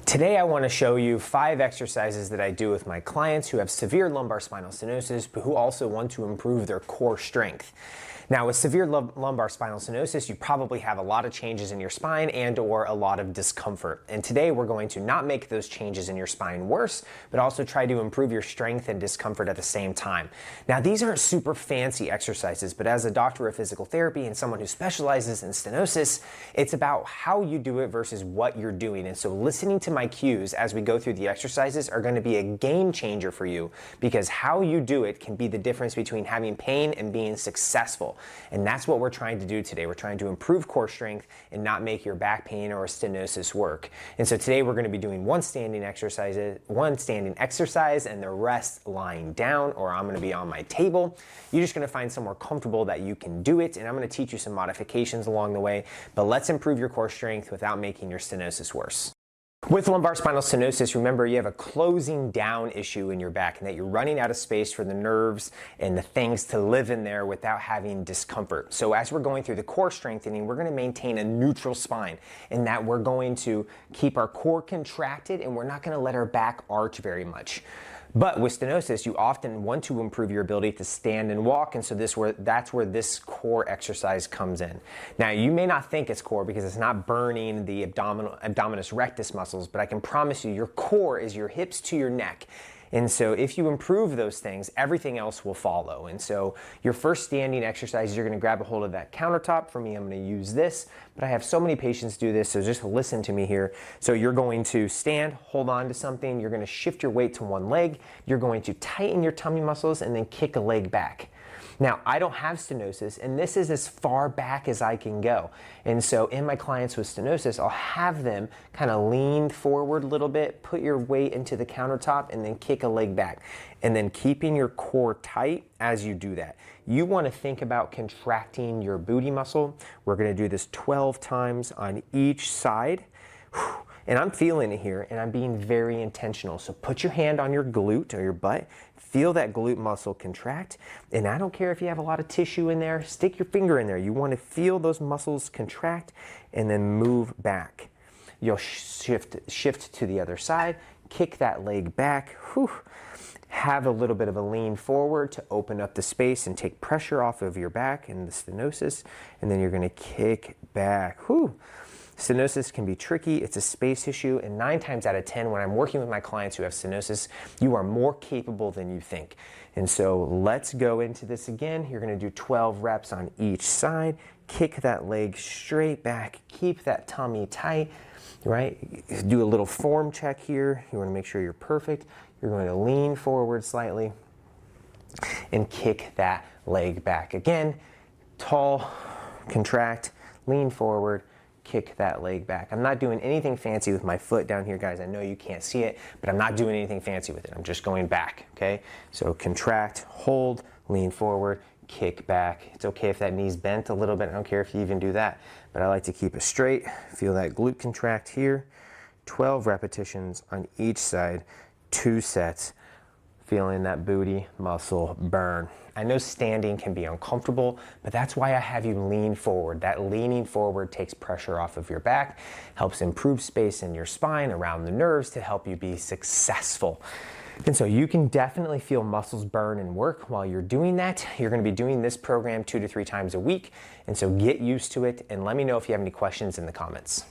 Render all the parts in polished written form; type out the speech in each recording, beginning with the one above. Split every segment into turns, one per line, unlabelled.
Today I want to show you 5 exercises that I do with my clients who have severe lumbar spinal stenosis, but who also want to improve their core strength. Now, with severe lumbar spinal stenosis, you probably have a lot of changes in your spine and or a lot of discomfort. And today we're going to not make those changes in your spine worse, but also try to improve your strength and discomfort at the same time. Now, these aren't super fancy exercises, but as a doctor of physical therapy and someone who specializes in stenosis, it's about how you do it versus what you're doing. And so listening to my cues as we go through the exercises are going to be a game changer for you, because how you do it can be the difference between having pain and being successful. And that's what we're trying to do today. We're trying to improve core strength and not make your back pain or stenosis work. And so today we're going to be doing one standing exercise and the rest lying down, or I'm going to be on my table. You're just going to find somewhere comfortable that you can do it, and I'm going to teach you some modifications along the way, but let's improve your core strength without making your stenosis worse. With lumbar spinal stenosis, remember you have a closing down issue in your back and that you're running out of space for the nerves and the things to live in there without having discomfort. So as we're going through the core strengthening, we're going to maintain a neutral spine in that we're going to keep our core contracted and we're not going to let our back arch very much. But with stenosis, you often want to improve your ability to stand and walk, and so that's where this core exercise comes in. Now, you may not think it's core because it's not burning the abdominis rectus muscles, but I can promise you your core is your hips to your neck. And so if you improve those things, everything else will follow. And so your first standing exercise, you're going to grab a hold of that countertop. For me, I'm going to use this, but I have so many patients do this, so just listen to me here. So you're going to stand, hold on to something, you're going to shift your weight to one leg, you're going to tighten your tummy muscles and then kick a leg back. Now, I don't have stenosis, and this is as far back as I can go. And so in my clients with stenosis, I'll have them kind of lean forward a little bit, put your weight into the countertop, and then kick a leg back. And then keeping your core tight as you do that. You want to think about contracting your booty muscle. We're going to do this 12 times on each side. And I'm feeling it here, and I'm being very intentional. So put your hand on your glute or your butt, feel that glute muscle contract, and I don't care if you have a lot of tissue in there, stick your finger in there. You want to feel those muscles contract and then move back. You'll shift to the other side, kick that leg back, have a little bit of a lean forward to open up the space and take pressure off of your back and the stenosis, and then you're going to kick back. Stenosis can be tricky, it's a space issue, and 9 times out of 10 when I'm working with my clients who have stenosis, you are more capable than you think. And so let's go into this again. You're going to do 12 reps on each side, kick that leg straight back, keep that tummy tight, right? Do a little form check here. You want to make sure you're perfect. You're going to lean forward slightly and kick that leg back. Again, tall, contract, lean forward, kick that leg back. I'm not doing anything fancy with my foot down here, guys. I know you can't see it, but I'm not doing anything fancy with it. I'm just going back, okay? So contract, hold, lean forward, kick back. It's okay if that knee's bent a little bit. I don't care if you even do that, but I like to keep it straight. Feel that glute contract here. 12 repetitions on each side, 2 sets. Feeling that booty muscle burn. I know standing can be uncomfortable, but that's why I have you lean forward. That leaning forward takes pressure off of your back, helps improve space in your spine around the nerves to help you be successful. And so you can definitely feel muscles burn and work while you're doing that. You're going to be doing this program 2 to 3 times a week, and so get used to it, and let me know if you have any questions in the comments.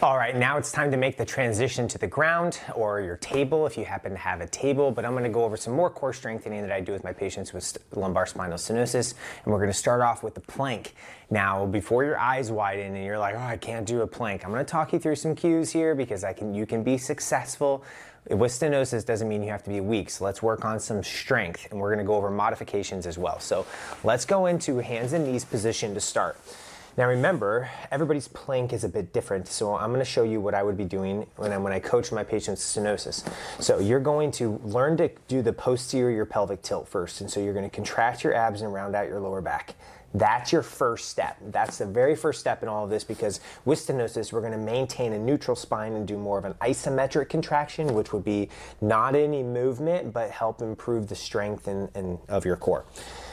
All right, now it's time to make the transition to the ground or your table if you happen to have a table, but I'm going to go over some more core strengthening that I do with my patients with lumbar spinal stenosis, and we're going to start off with the plank. Now, before your eyes widen and you're like, oh, I can't do a plank, I'm going to talk you through some cues here because you can be successful. With stenosis doesn't mean you have to be weak, so let's work on some strength, and we're going to go over modifications as well. So let's go into hands and knees position to start. Now remember, everybody's plank is a bit different, so I'm going to show you what I would be doing when I coach my patients with stenosis. So you're going to learn to do the posterior pelvic tilt first, and so you're going to contract your abs and round out your lower back. That's your first step. That's the very first step in all of this, because with stenosis, we're going to maintain a neutral spine and do more of an isometric contraction, which would be not any movement, but help improve the strength of your core.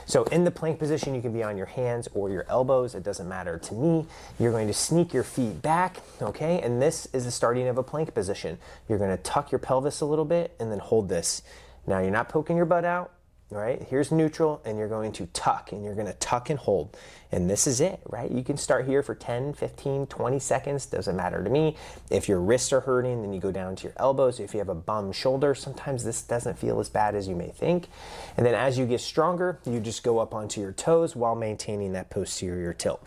So in the plank position, you can be on your hands or your elbows. It doesn't matter to me. You're going to sneak your feet back, okay? And this is the starting of a plank position. You're gonna tuck your pelvis a little bit and then hold this. Now you're not poking your butt out, right? Here's neutral, and you're going to tuck, and you're gonna tuck and hold. And this is it, right? You can start here for 10, 15, 20 seconds, doesn't matter to me. If your wrists are hurting, then you go down to your elbows. If you have a bum shoulder, sometimes this doesn't feel as bad as you may think. And then as you get stronger, you just go up onto your toes while maintaining that posterior tilt.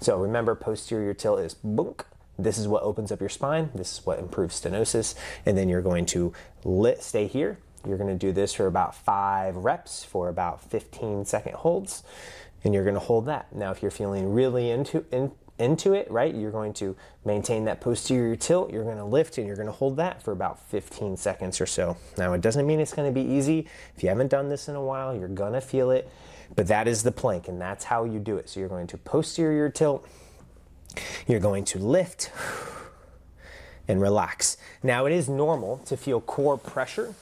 So remember, posterior tilt is boonk. This is what opens up your spine. This is what improves stenosis. And then you're going to stay here. You're gonna do this for about 5 reps for about 15-second holds, and you're gonna hold that. Now, if you're feeling really into it, right, you're going to maintain that posterior tilt, you're gonna lift, and you're gonna hold that for about 15 seconds or so. Now, it doesn't mean it's gonna be easy. If you haven't done this in a while, you're gonna feel it, but that is the plank, and that's how you do it. So you're going to posterior tilt, you're going to lift, and relax. Now, it is normal to feel core pressure,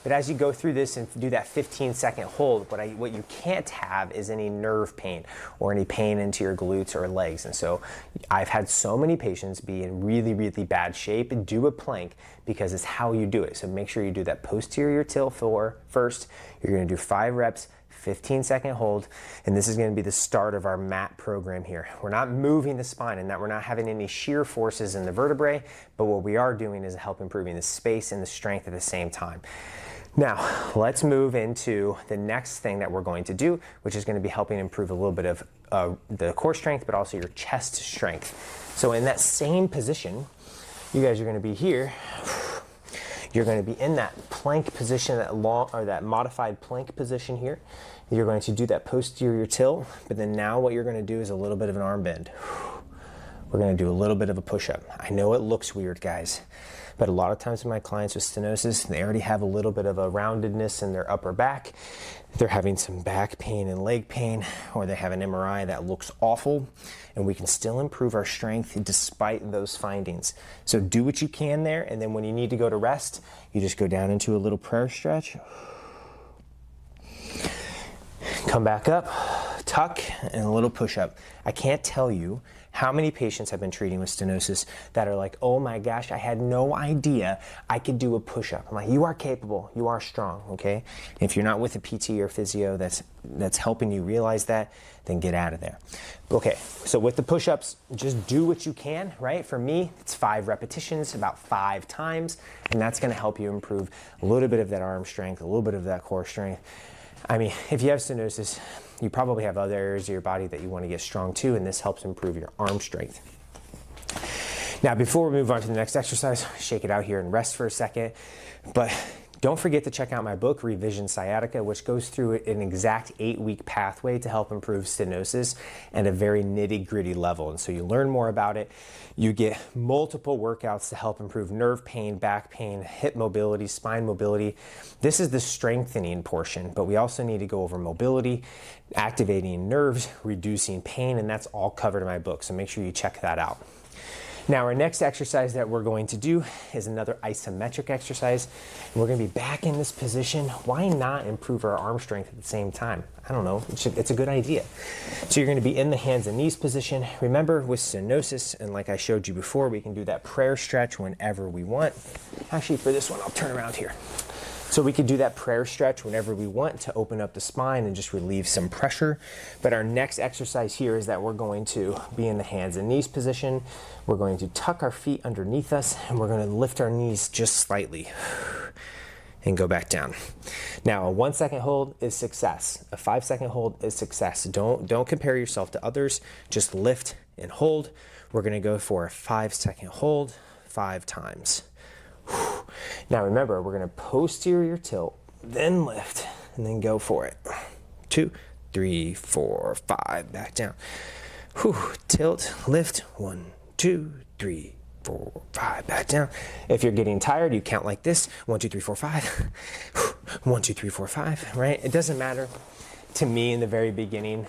but as you go through this and do that 15-second hold, what you can't have is any nerve pain or any pain into your glutes or legs. And so I've had so many patients be in really, really bad shape and do a plank because it's how you do it. So make sure you do that posterior tilt first. You're gonna do 5 reps, 15-second hold, and this is going to be the start of our mat program here. We're not moving the spine and that we're not having any shear forces in the vertebrae, but what we are doing is help improving the space and the strength at the same time. Now, let's move into the next thing that we're going to do, which is going to be helping improve a little bit of the core strength, but also your chest strength. So in that same position, you guys are going to be here. You're going to be in that plank position, that modified plank position here. You're going to do that posterior tilt, but then now what you're going to do is a little bit of an arm bend. We're going to do a little bit of a push-up. I know it looks weird, guys, but a lot of times with my clients with stenosis, they already have a little bit of a roundedness in their upper back. They're having some back pain and leg pain, or they have an MRI that looks awful, and we can still improve our strength despite those findings. So do what you can there, and then when you need to go to rest, you just go down into a little prayer stretch. Come back up, tuck, and a little push-up. I can't tell you how many patients I've been treating with stenosis that are like, oh my gosh, I had no idea I could do a push-up. I'm like, you are capable, you are strong, okay? If you're not with a PT or physio that's helping you realize that, then get out of there. Okay, so with the push-ups, just do what you can, right? For me, it's 5 repetitions, about 5 times, and that's gonna help you improve a little bit of that arm strength, a little bit of that core strength. I mean, if you have stenosis, you probably have other areas of your body that you want to get strong too, and this helps improve your arm strength. Now, before we move on to the next exercise, shake it out here and rest for a second. But don't forget to check out my book, Revision Sciatica, which goes through an exact 8-week pathway to help improve stenosis at a very nitty-gritty level. And so you learn more about it. You get multiple workouts to help improve nerve pain, back pain, hip mobility, spine mobility. This is the strengthening portion, but we also need to go over mobility, activating nerves, reducing pain, and that's all covered in my book. So make sure you check that out. Now, our next exercise that we're going to do is another isometric exercise. And we're going to be back in this position. Why not improve our arm strength at the same time? I don't know. It's a good idea. So you're going to be in the hands and knees position. Remember, with stenosis, and like I showed you before, we can do that prayer stretch whenever we want. Actually, for this one, I'll turn around here. So we could do that prayer stretch whenever we want to open up the spine and just relieve some pressure. But our next exercise here is that we're going to be in the hands and knees position. We're going to tuck our feet underneath us, and we're going to lift our knees just slightly and go back down. Now, a 1-second hold is success. A 5-second hold is success. Don't compare yourself to others. Just lift and hold. We're going to go for a 5-second hold 5 times. Now remember, we're going to posterior tilt, then lift, and then go for it. 2, 3, 4, 5, back down. Tilt, lift, 1, 2, 3, 4, 5, back down. If you're getting tired, you count like this: 1, 2, 3, 4, 5. 1, 2, 3, 4, 5, right? It doesn't matter to me in the very beginning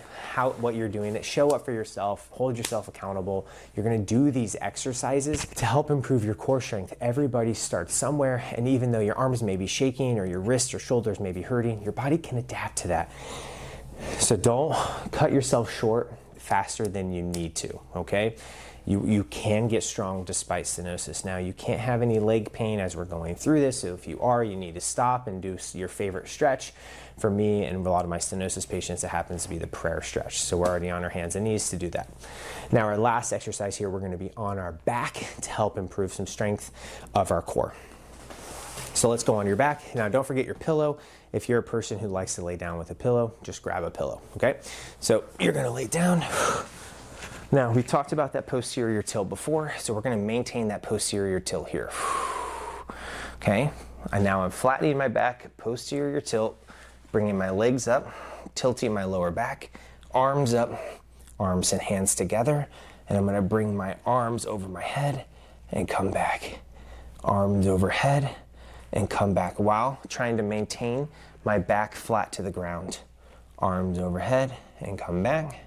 what you're doing. Show up for yourself, hold yourself accountable. You're going to do these exercises to help improve your core strength. Everybody starts somewhere, and even though your arms may be shaking or your wrists or shoulders may be hurting, your body can adapt to that. So don't cut yourself short faster than you need to, okay? You can get strong despite stenosis. Now, you can't have any leg pain as we're going through this, so if you are, you need to stop and do your favorite stretch. For me and a lot of my stenosis patients, it happens to be the prayer stretch. So we're already on our hands and knees to do that. Now, our last exercise here, we're gonna be on our back to help improve some strength of our core. So let's go on your back. Now, don't forget your pillow. If you're a person who likes to lay down with a pillow, just grab a pillow, okay? So you're gonna lay down. Now, we talked about that posterior tilt before, so we're gonna maintain that posterior tilt here. Okay, and now I'm flattening my back, posterior tilt, bringing my legs up, tilting my lower back, arms up, arms and hands together, and I'm gonna bring my arms over my head and come back. Arms overhead and come back while trying to maintain my back flat to the ground. Arms overhead and come back.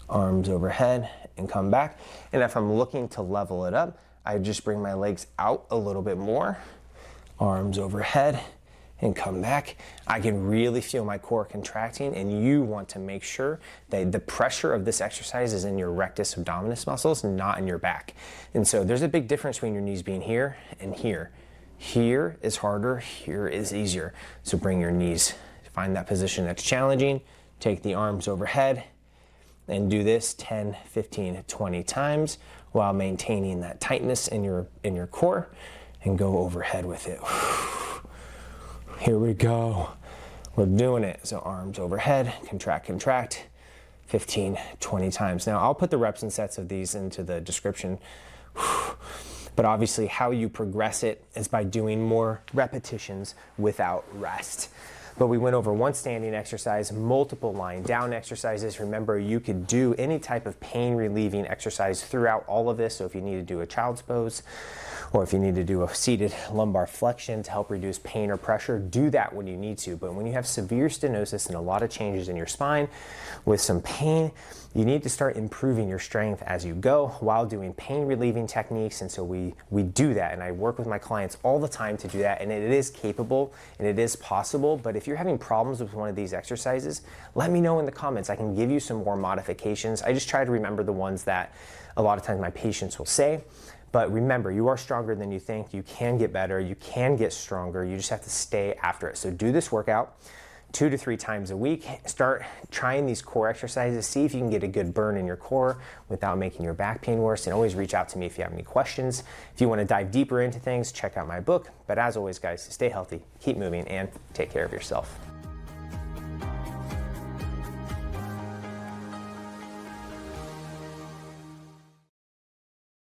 Arms overhead and come back. And if I'm looking to level it up, I just bring my legs out a little bit more. Arms overhead and come back. I can really feel my core contracting, and you want to make sure that the pressure of this exercise is in your rectus abdominis muscles, not in your back. And so there's a big difference between your knees being here and here. Here is harder, here is easier. So bring your knees, find that position that's challenging, take the arms overhead, and do this 10, 15, 20 times while maintaining that tightness in your core, and go overhead with it. Here we go. We're doing it. So arms overhead, contract, contract, 15, 20 times. Now I'll put the reps and sets of these into the description, but obviously how you progress it is by doing more repetitions without rest. But we went over one standing exercise, multiple lying down exercises. Remember, you could do any type of pain relieving exercise throughout all of this. So if you need to do a child's pose, or if you need to do a seated lumbar flexion to help reduce pain or pressure, do that when you need to. But when you have severe stenosis and a lot of changes in your spine with some pain, you need to start improving your strength as you go while doing pain relieving techniques. And so we do that, and I work with my clients all the time to do that, and it is capable and it is possible. But if you're having problems with one of these exercises, let me know in the comments. I can give you some more modifications. I just try to remember the ones that a lot of times my patients will say. But remember, you are stronger than you think. You can get better. You can get stronger. You just have to stay after it. So do this workout 2 to 3 times a week. Start trying these core exercises. See if you can get a good burn in your core without making your back pain worse. And always reach out to me if you have any questions. If you want to dive deeper into things, check out my book. But as always, guys, stay healthy, keep moving, and take care of yourself.